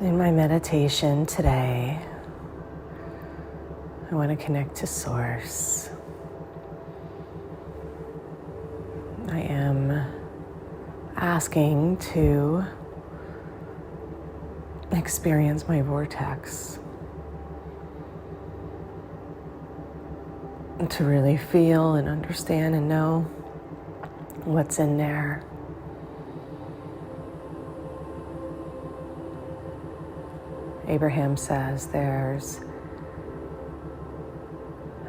In my meditation today, I want to connect to Source. I am asking to experience my vortex, to really feel and understand and know what's in there. Abraham says there's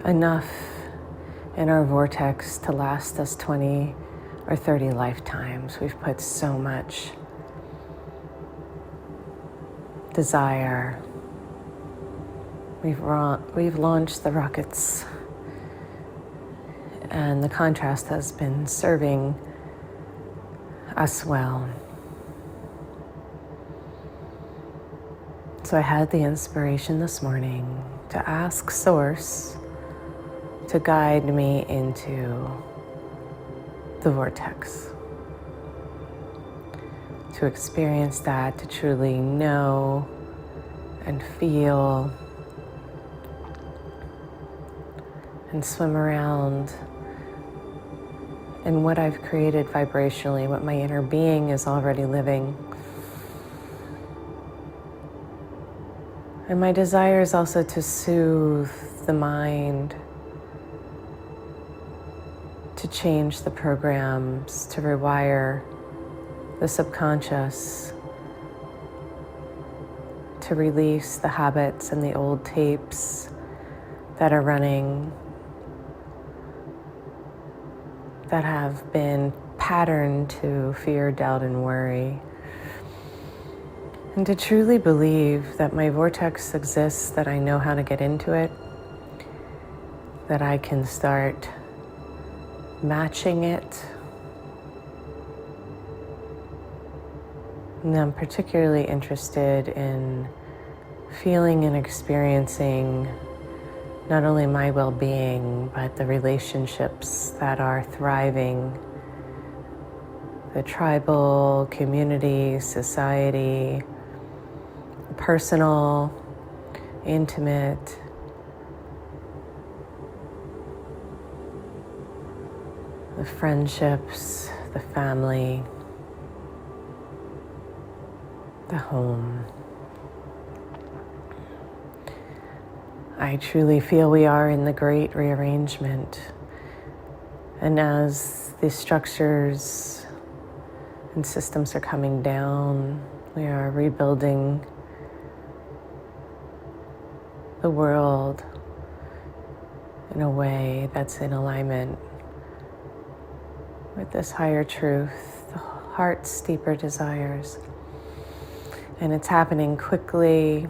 enough in our vortex to last us 20 or 30 lifetimes. We've put so much desire. We've launched the rockets, and the contrast has been serving us well. So I had the inspiration this morning to ask Source to guide me into the vortex, to experience that, to truly know and feel and swim around in what I've created vibrationally, what my inner being is already living. And my desire is also to soothe the mind, to change the programs, to rewire the subconscious, to release the habits and the old tapes that are running, that have been patterned to fear, doubt, and worry. And to truly believe that my vortex exists, that I know how to get into it, that I can start matching it. And I'm particularly interested in feeling and experiencing not only my well-being, but the relationships that are thriving, the tribal, community, society, personal, intimate, the friendships, the family, the home. I truly feel we are in the great rearrangement. And as the structures and systems are coming down, we are rebuilding the world in a way that's in alignment with this higher truth, the heart's deeper desires. And it's happening quickly.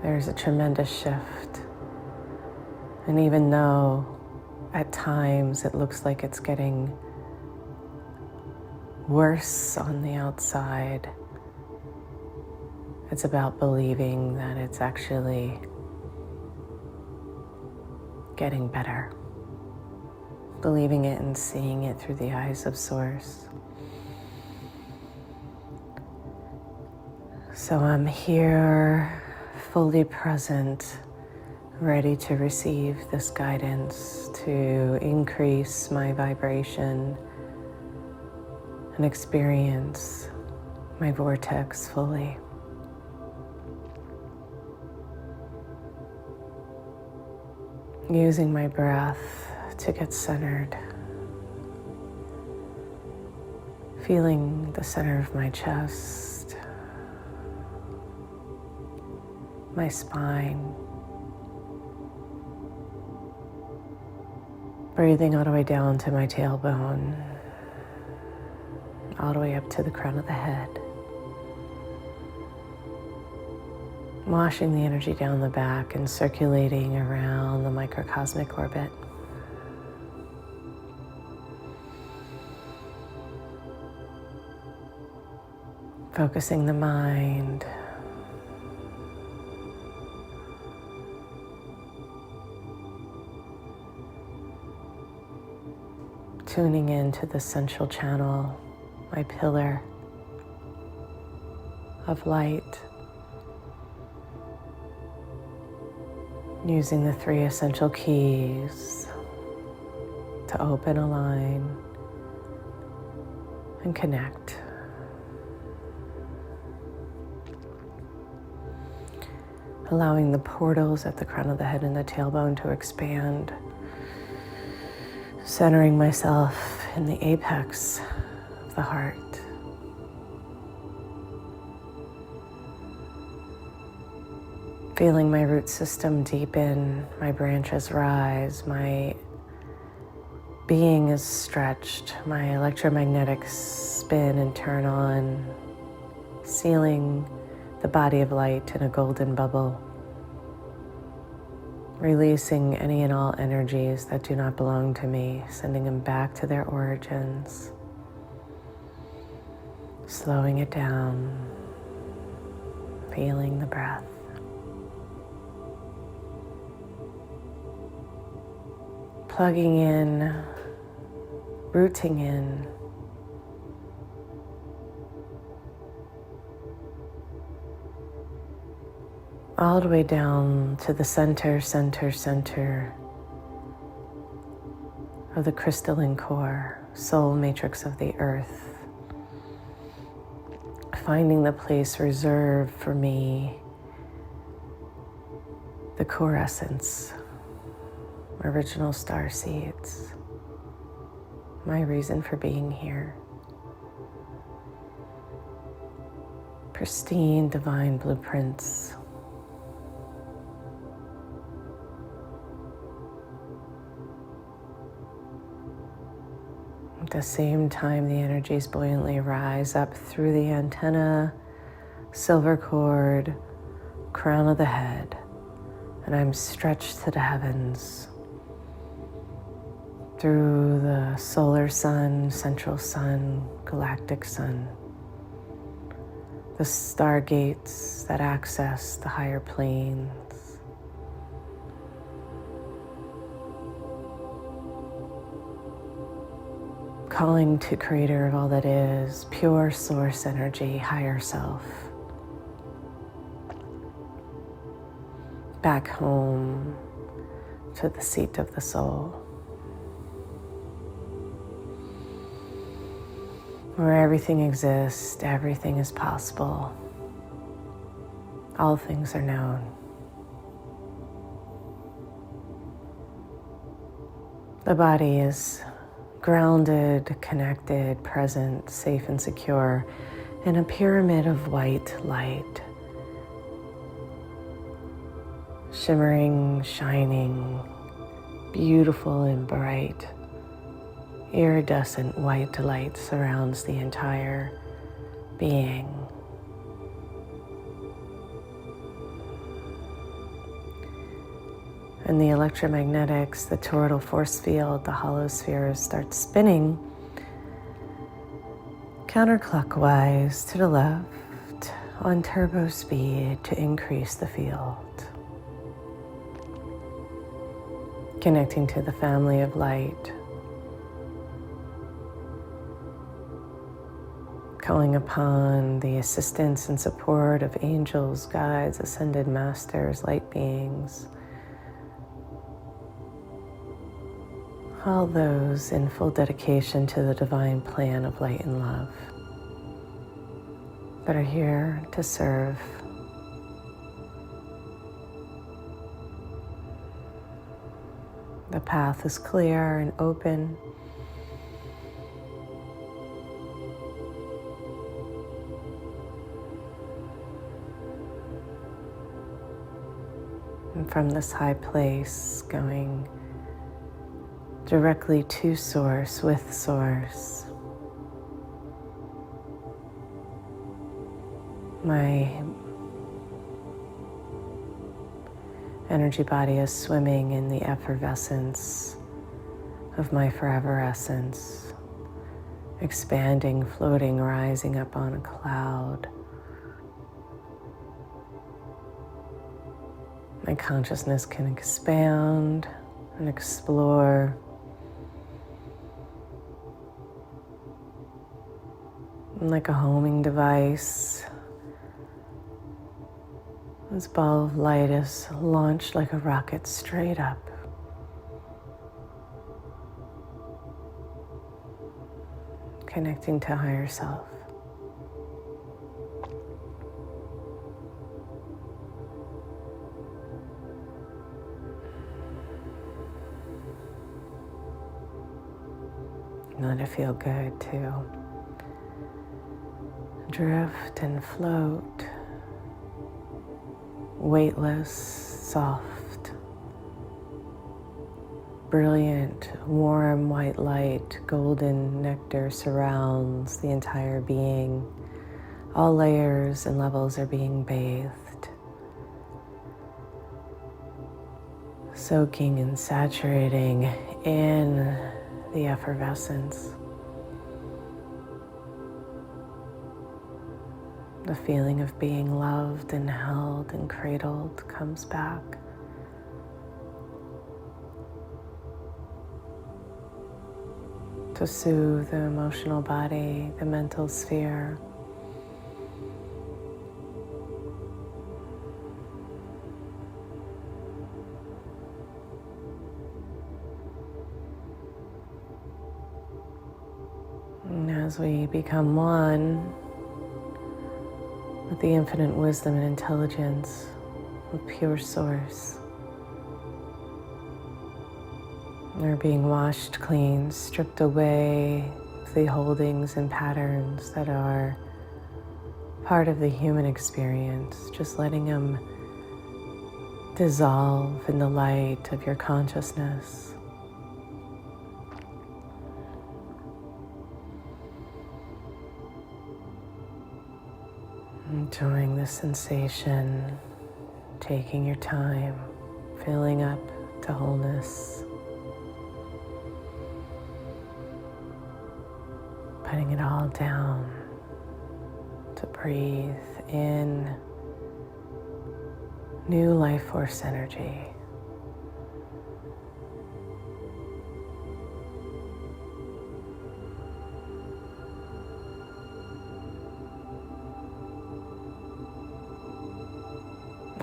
There's a tremendous shift. And even though at times it looks like it's getting worse on the outside, it's about believing that it's actually getting better. Believing it and seeing it through the eyes of Source. So I'm here, fully present, ready to receive this guidance to increase my vibration and experience my vortex fully. Using my breath to get centered. Feeling the center of my chest, my spine. Breathing all the way down to my tailbone, all the way up to the crown of the head. Washing the energy down the back and circulating around the microcosmic orbit. Focusing the mind tuning into the central channel, my pillar of light, using the 3 essential keys to open, align, and connect. Allowing the portals at the crown of the head and the tailbone to expand. Centering myself in the apex of the heart. Feeling my root system deepen, my branches rise, my being is stretched, my electromagnetics spin and turn on, sealing the body of light in a golden bubble, releasing any and all energies that do not belong to me, sending them back to their origins, slowing it down, feeling the breath. Plugging in, rooting in, all the way down to the center of the crystalline core, soul matrix of the earth. Finding the place reserved for me, the core essence, original star seeds, my reason for being here. Pristine divine blueprints. At the same time, the energies buoyantly rise up through the antenna, silver cord, crown of the head, and I'm stretched to the heavens through the solar sun, central sun, galactic sun, the stargates that access the higher planes. Calling to creator of all that is, pure source energy, higher self. Back home to the seat of the soul, where everything exists, everything is possible, all things are known. The body is grounded, connected, present, safe and secure in a pyramid of white light. Shimmering, shining, beautiful and bright, iridescent white light surrounds the entire being. And the electromagnetics, the toroidal force field, the hollow spheres start spinning counterclockwise to the left on turbo speed to increase the field. Connecting to the family of light. Calling upon the assistance and support of angels, guides, ascended masters, light beings. All those in full dedication to the divine plan of light and love that are here to serve. The path is clear and open. And from this high place, going directly to Source, with Source. My energy body is swimming in the effervescence of my forever essence, expanding, floating, rising up on a cloud. My consciousness can expand and explore like a homing device. This ball of light is launched like a rocket straight up. Connecting to higher self. Let it feel good too. Drift and float. Weightless, soft. Brilliant, warm white light, golden nectar surrounds the entire being. All layers and levels are being bathed. Soaking and saturating in the effervescence. The feeling of being loved and held and cradled comes back. To soothe the emotional body, the mental sphere. And as we become one with the infinite wisdom and intelligence of pure source, we're being washed clean, stripped away the holdings and patterns that are part of the human experience, just letting them dissolve in the light of your consciousness. Enjoying the sensation, taking your time, filling up to wholeness, putting it all down to breathe in new life force energy.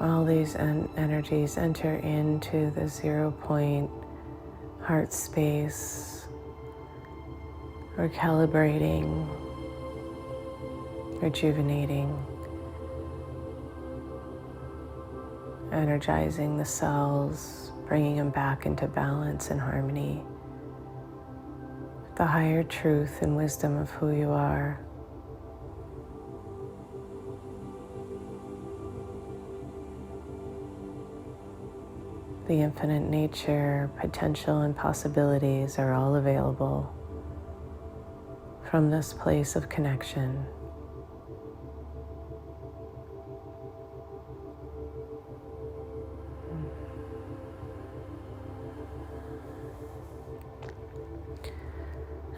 All these energies enter into the 0 point heart space, recalibrating, rejuvenating, energizing the cells, bringing them back into balance and harmony, the higher truth and wisdom of who you are. The infinite nature, potential, and possibilities are all available from this place of connection.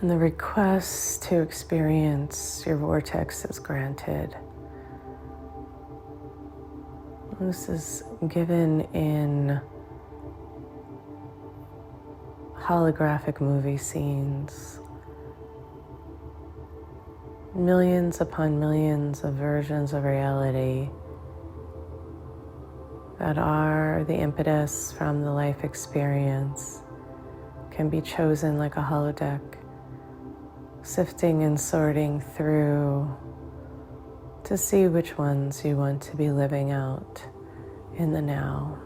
And the request to experience your vortex is granted. This is given in holographic movie scenes. Millions upon millions of versions of reality that are the impetus from the life experience can be chosen like a holodeck, sifting and sorting through to see which ones you want to be living out in the now.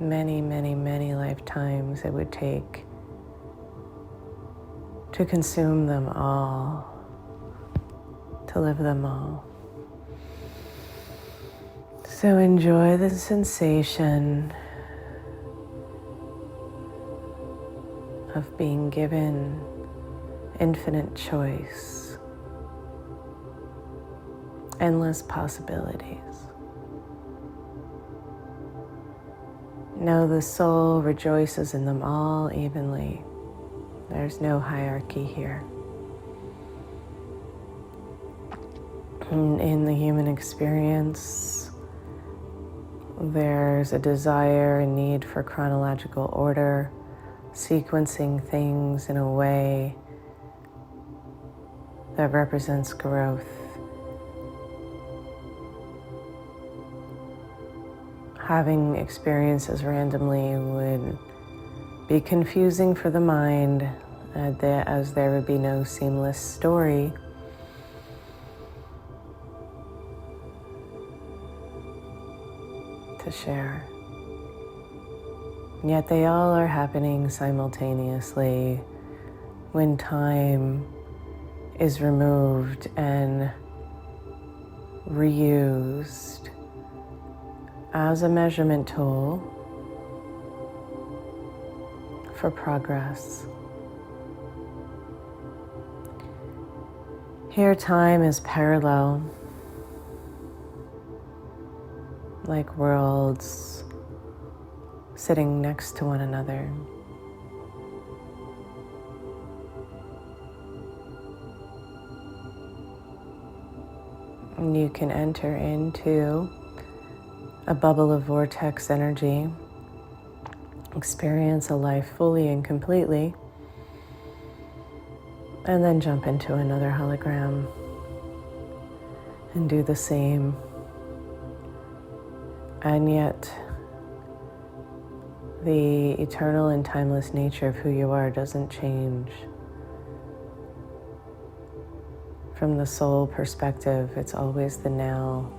Many, many, many lifetimes it would take to consume them all, to live them all. So enjoy the sensation of being given infinite choice, endless possibilities. Know the soul rejoices in them all evenly. There's no hierarchy here. In the human experience, there's a desire and need for chronological order, sequencing things in a way that represents growth. Having experiences randomly would be confusing for the mind, as there would be no seamless story. To share. Yet they all are happening simultaneously when time is removed and reused as a measurement tool for progress. Here, time is parallel, like worlds sitting next to one another. And you can enter into a bubble of vortex energy, experience a life fully and completely, and then jump into another hologram and do the same. And yet, the eternal and timeless nature of who you are doesn't change. From the soul perspective, it's always the now.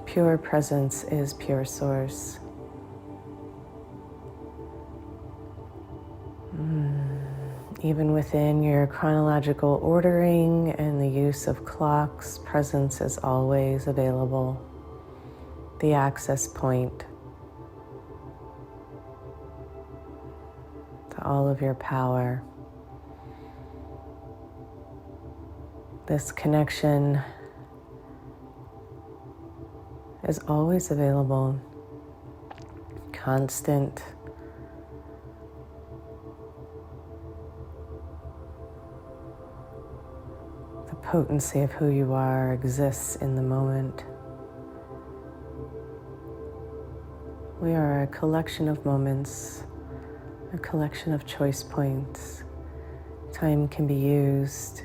Pure presence is pure source. Even within your chronological ordering and the use of clocks, presence is always available. The access point to all of your power. This connection is always available, constant. The potency of who you are exists in the moment. We are a collection of moments, a collection of choice points. Time can be used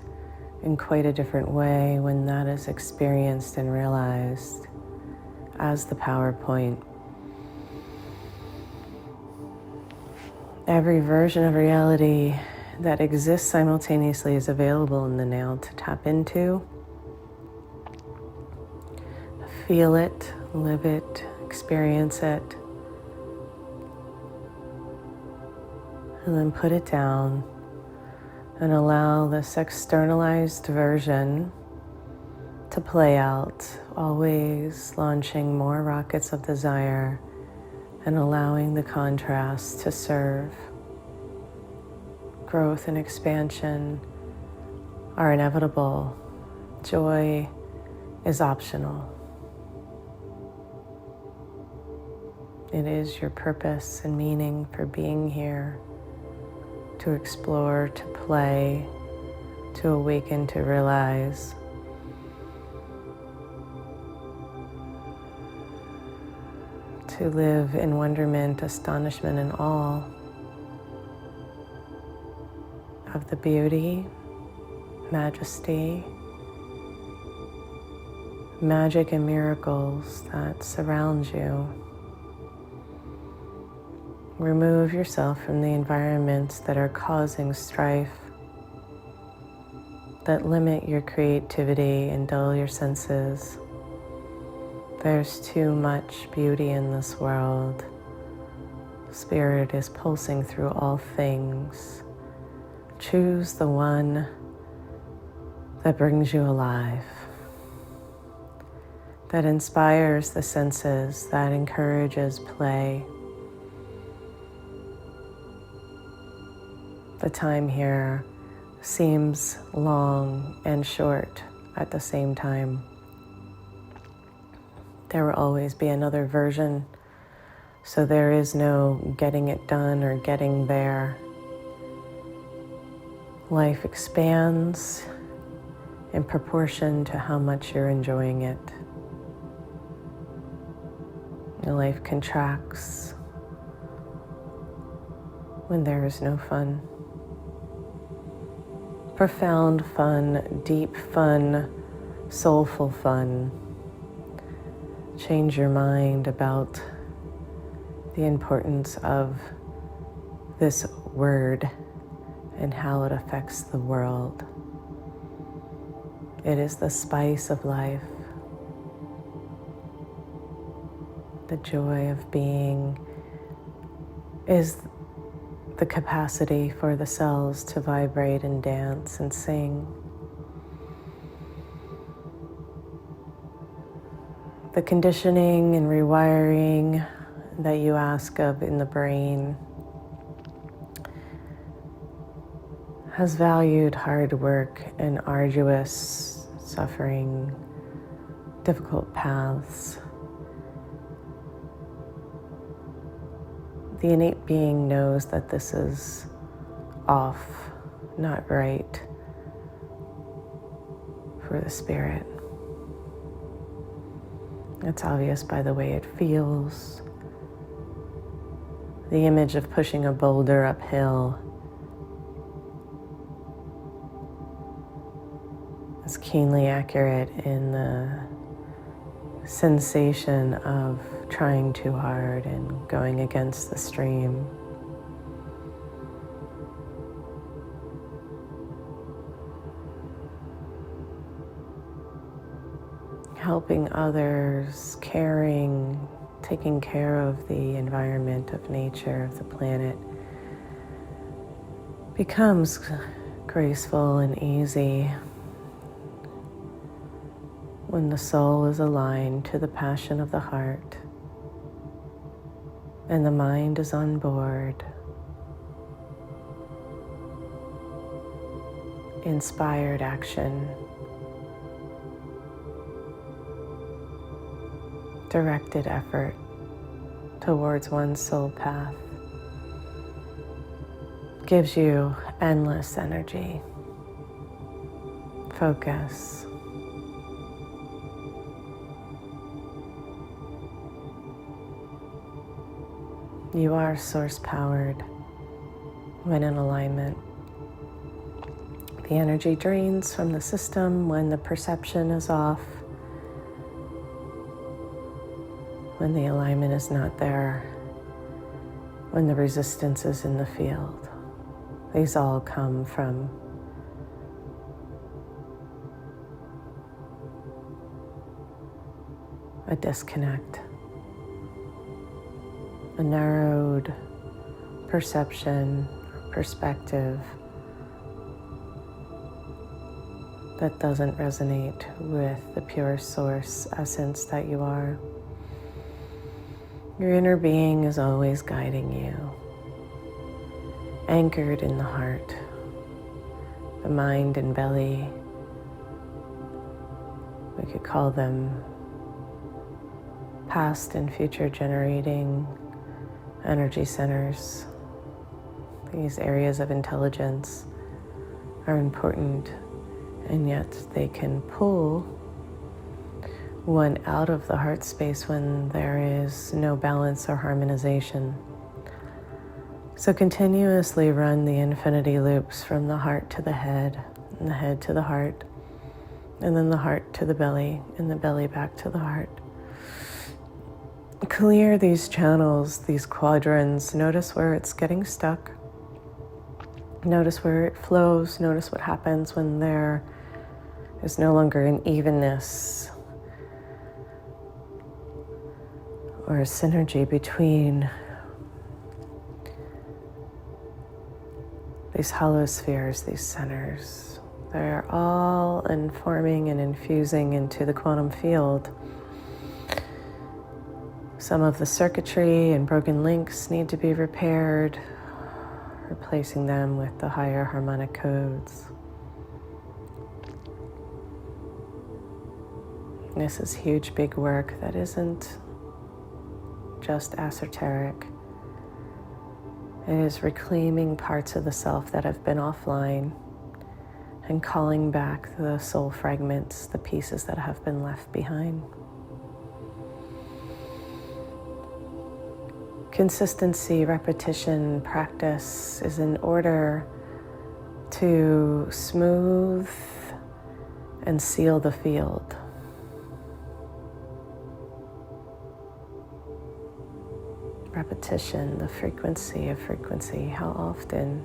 in quite a different way when that is experienced and realized as the PowerPoint. Every version of reality that exists simultaneously is available in the now to tap into. Feel it, live it, experience it, and then put it down and allow this externalized version to play out, always launching more rockets of desire and allowing the contrast to serve. Growth and expansion are inevitable. Joy is optional. It is your purpose and meaning for being here, to explore, to play, to awaken, to realize. To live in wonderment, astonishment, and awe of the beauty, majesty, magic, and miracles that surround you. Remove yourself from the environments that are causing strife, that limit your creativity and dull your senses. There's too much beauty in this world. Spirit is pulsing through all things. Choose the one that brings you alive, that inspires the senses, that encourages play. The time here seems long and short at the same time. There will always be another version, so there is no getting it done or getting there. Life expands in proportion to how much you're enjoying it. Your life contracts when there is no fun. Profound fun, deep fun, soulful fun. Change your mind about the importance of this word and how it affects the world. It is the spice of life, the joy of being is the capacity for the cells to vibrate and dance and sing. The conditioning and rewiring that you ask of in the brain has valued hard work and arduous suffering, difficult paths. The innate being knows that this is off, not right for the spirit. It's obvious by the way it feels. The image of pushing a boulder uphill is keenly accurate in the sensation of trying too hard and going against the stream. Helping others, caring, taking care of the environment, of nature, of the planet becomes graceful and easy when the soul is aligned to the passion of the heart and the mind is on board. Inspired action, directed effort towards one's soul path gives you endless energy, focus. You are source powered when in alignment. The energy drains from the system when the perception is off, when the alignment is not there, when the resistance is in the field. These all come from a disconnect, a narrowed perception, perspective that doesn't resonate with the pure source essence that you are. Your inner being is always guiding you, anchored in the heart, the mind and belly. We could call them past and future generating energy centers. These areas of intelligence are important, and yet they can pull one out of the heart space when there is no balance or harmonization. So continuously run the infinity loops from the heart to the head, and the head to the heart, and then the heart to the belly, and the belly back to the heart. Clear these channels, these quadrants. Notice where it's getting stuck. Notice where it flows. Notice what happens when there is no longer an evenness or a synergy between these hollow spheres, these centers. They're all informing and infusing into the quantum field. Some of the circuitry and broken links need to be repaired, replacing them with the higher harmonic codes. This is huge, big work that isn't just esoteric. It is reclaiming parts of the self that have been offline and calling back the soul fragments, the pieces that have been left behind. Consistency, repetition, practice is in order to smooth and seal the field. Repetition, the frequency of frequency. How often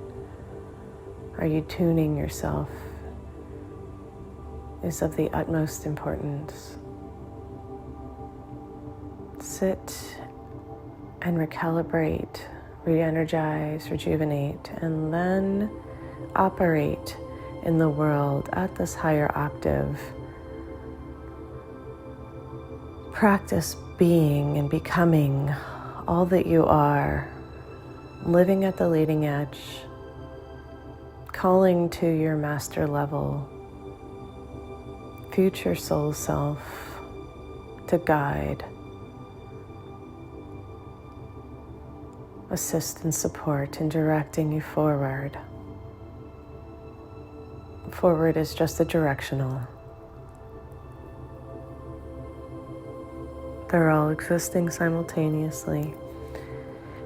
are you tuning yourself is of the utmost importance. Sit and recalibrate, re-energize, rejuvenate, and then operate in the world at this higher octave. Practice being and becoming all that you are, living at the leading edge, calling to your master level, future soul self to guide, assist and support in directing you forward. Forward is just a directional. They're all existing simultaneously.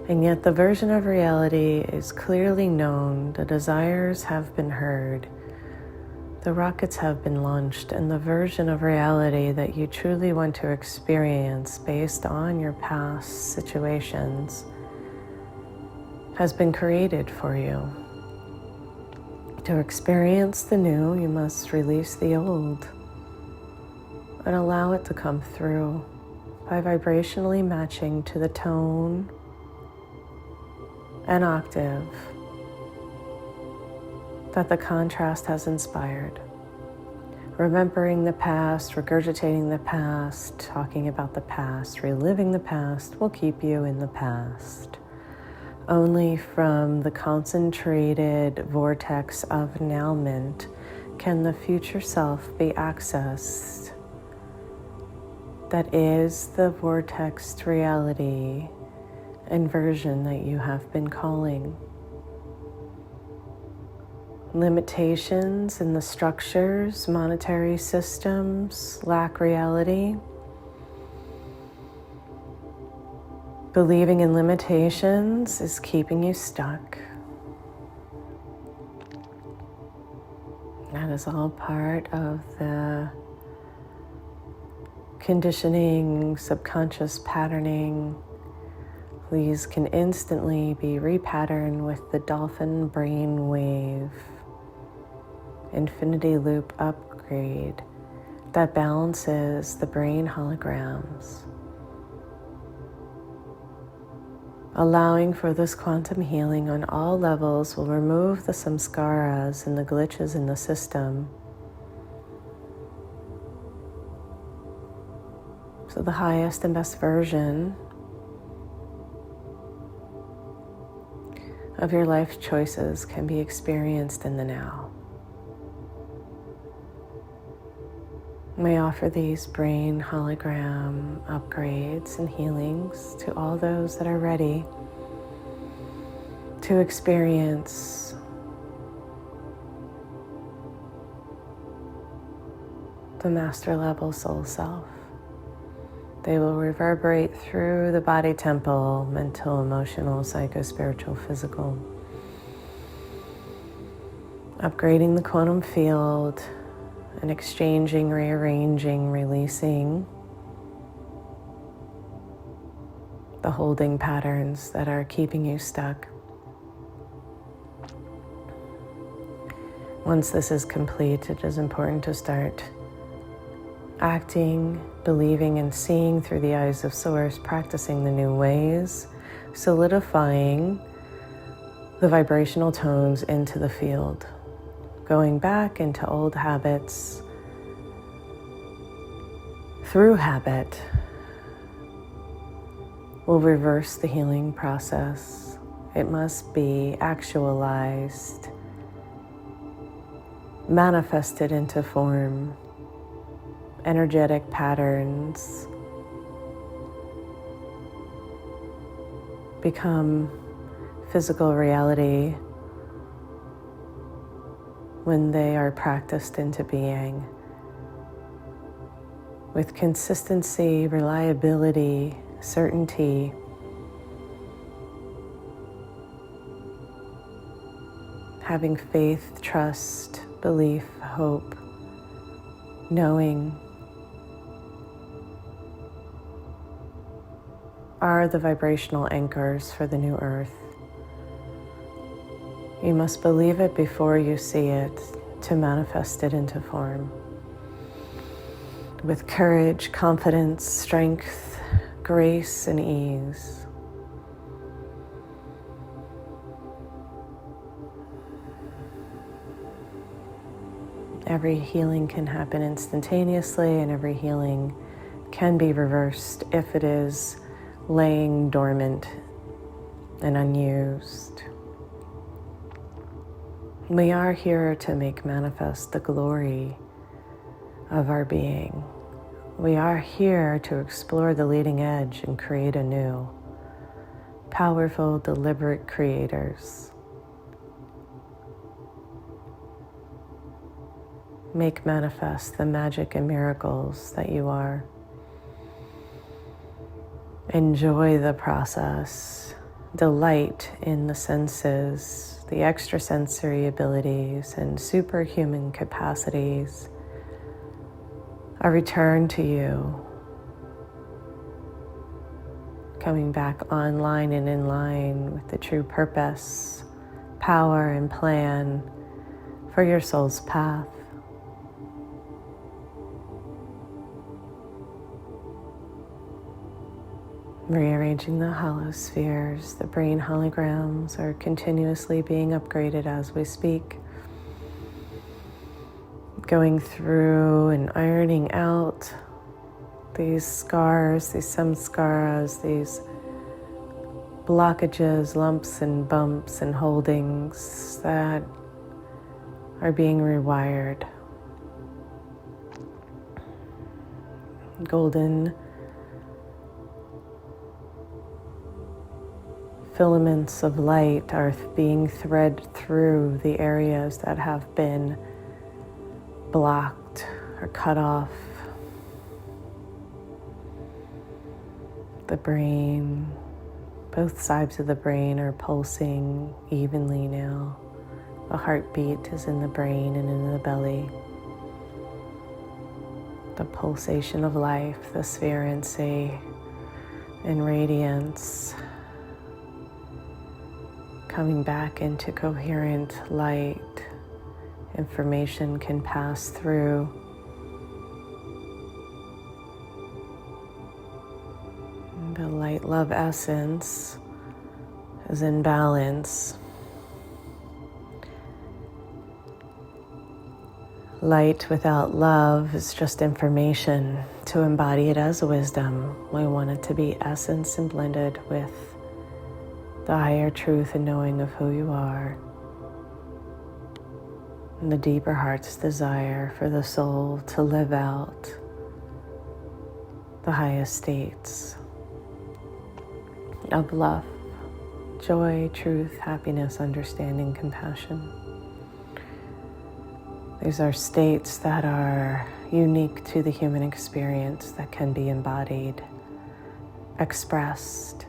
And yet the version of reality is clearly known, the desires have been heard, the rockets have been launched, and the version of reality that you truly want to experience based on your past situations has been created for you. To experience the new, you must release the old and allow it to come through by vibrationally matching to the tone and octave that the contrast has inspired. Remembering the past, regurgitating the past, talking about the past, reliving the past will keep you in the past. Only from the concentrated vortex of annulment can the future self be accessed. That is the vortexed reality and version that you have been calling. Limitations in the structures, monetary systems, lack reality. Believing in limitations is keeping you stuck. That is all part of the conditioning, subconscious patterning. These can instantly be repatterned with the dolphin brain wave, infinity loop upgrade that balances the brain holograms. Allowing for this quantum healing on all levels will remove the samskaras and the glitches in the system. So the highest and best version of your life choices can be experienced in the now. We offer these brain hologram upgrades and healings to all those that are ready to experience the master level soul self. They will reverberate through the body temple, mental, emotional, psycho-spiritual, physical, upgrading the quantum field and exchanging, rearranging, releasing the holding patterns that are keeping you stuck. Once this is complete, it is important to start acting, believing, and seeing through the eyes of Source, practicing the new ways, solidifying the vibrational tones into the field, going back into old habits. Through habit, will reverse the healing process. It must be actualized, manifested into form. Energetic patterns become physical reality when they are practiced into being. With consistency, reliability, certainty, having faith, trust, belief, hope, knowing are the vibrational anchors for the new earth. You must believe it before you see it to manifest it into form. With courage, confidence, strength, grace, and ease. Every healing can happen instantaneously, and every healing can be reversed if it is laying dormant and unused. We are here to make manifest the glory of our being. We are here to explore the leading edge and create anew. Powerful, deliberate creators. Make manifest the magic and miracles that you are. Enjoy the process. Delight in the senses, the extrasensory abilities and superhuman capacities. A return to you. Coming back online and in line with the true purpose, power, and plan for your soul's path. Rearranging the holospheres, the brain holograms are continuously being upgraded as we speak. Going through and ironing out these scars, these samskaras, these blockages, lumps and bumps and holdings that are being rewired. Golden filaments of light are being thread through the areas that have been blocked or cut off. The brain, both sides of the brain are pulsing evenly now. The heartbeat is in the brain and in the belly. The pulsation of life, the spherency and radiance coming back into coherent light. Information can pass through. The light love essence is in balance. Light without love is just information. To embody it as wisdom, we want it to be essence and blended with the higher truth and knowing of who you are. And the deeper heart's desire for the soul to live out the highest states of love, joy, truth, happiness, understanding, compassion. These are states that are unique to the human experience that can be embodied, expressed.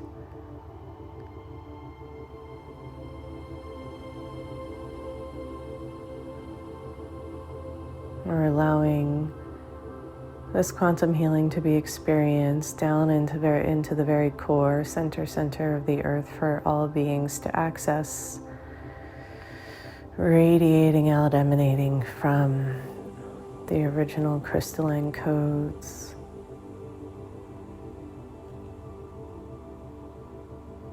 We're allowing this quantum healing to be experienced down into the very core, center of the earth for all beings to access, radiating out, emanating from the original crystalline codes,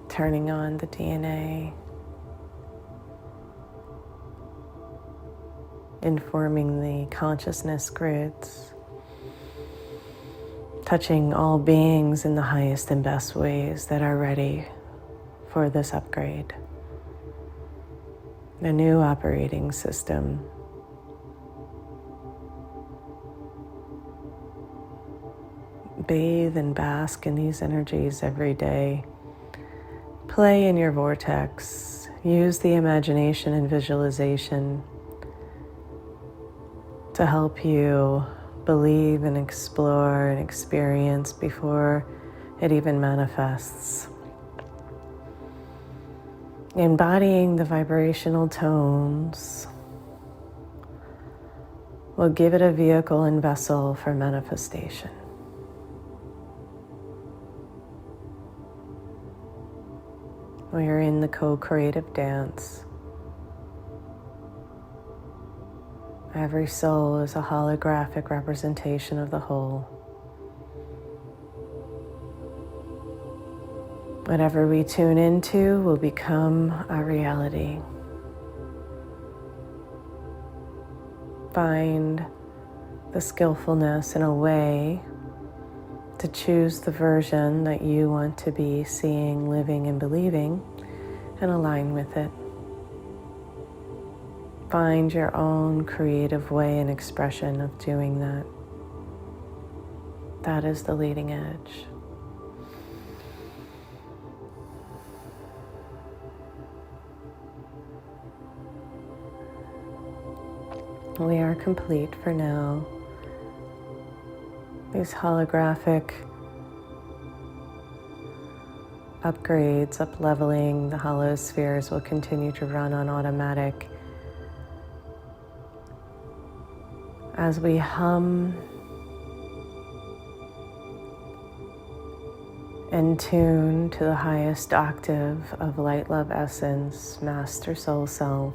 turning on the DNA, informing the consciousness grids, touching all beings in the highest and best ways that are ready for this upgrade. A new operating system. Bathe and bask in these energies every day. Play in your vortex. Use the imagination and visualization to help you believe and explore and experience before it even manifests. Embodying the vibrational tones will give it a vehicle and vessel for manifestation. We are in the co-creative dance. Every soul is a holographic representation of the whole. Whatever we tune into will become a reality. Find the skillfulness in a way to choose the version that you want to be seeing, living, and believing, and align with it. Find your own creative way and expression of doing that. That is the leading edge. We are complete for now. These holographic upgrades, up-leveling the hollow spheres will continue to run on automatic as we hum and tune to the highest octave of light, love, essence, master soul self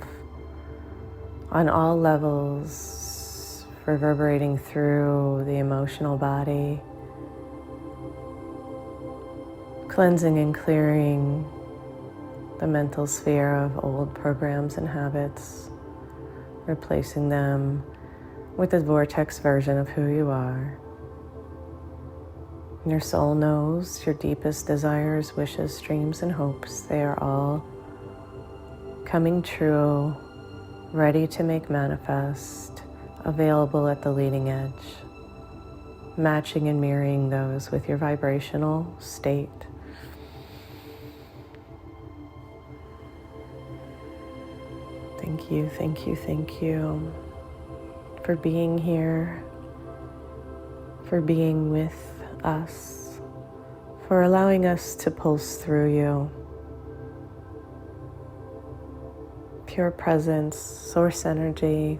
on all levels, reverberating through the emotional body, cleansing and clearing the mental sphere of old programs and habits, replacing them with the vortex version of who you are. Your soul knows your deepest desires, wishes, dreams, and hopes. They are all coming true, ready to make manifest, available at the leading edge, matching and mirroring those with your vibrational state. Thank you, thank you, thank you for being here, for being with us, for allowing us to pulse through you. Pure presence, source energy,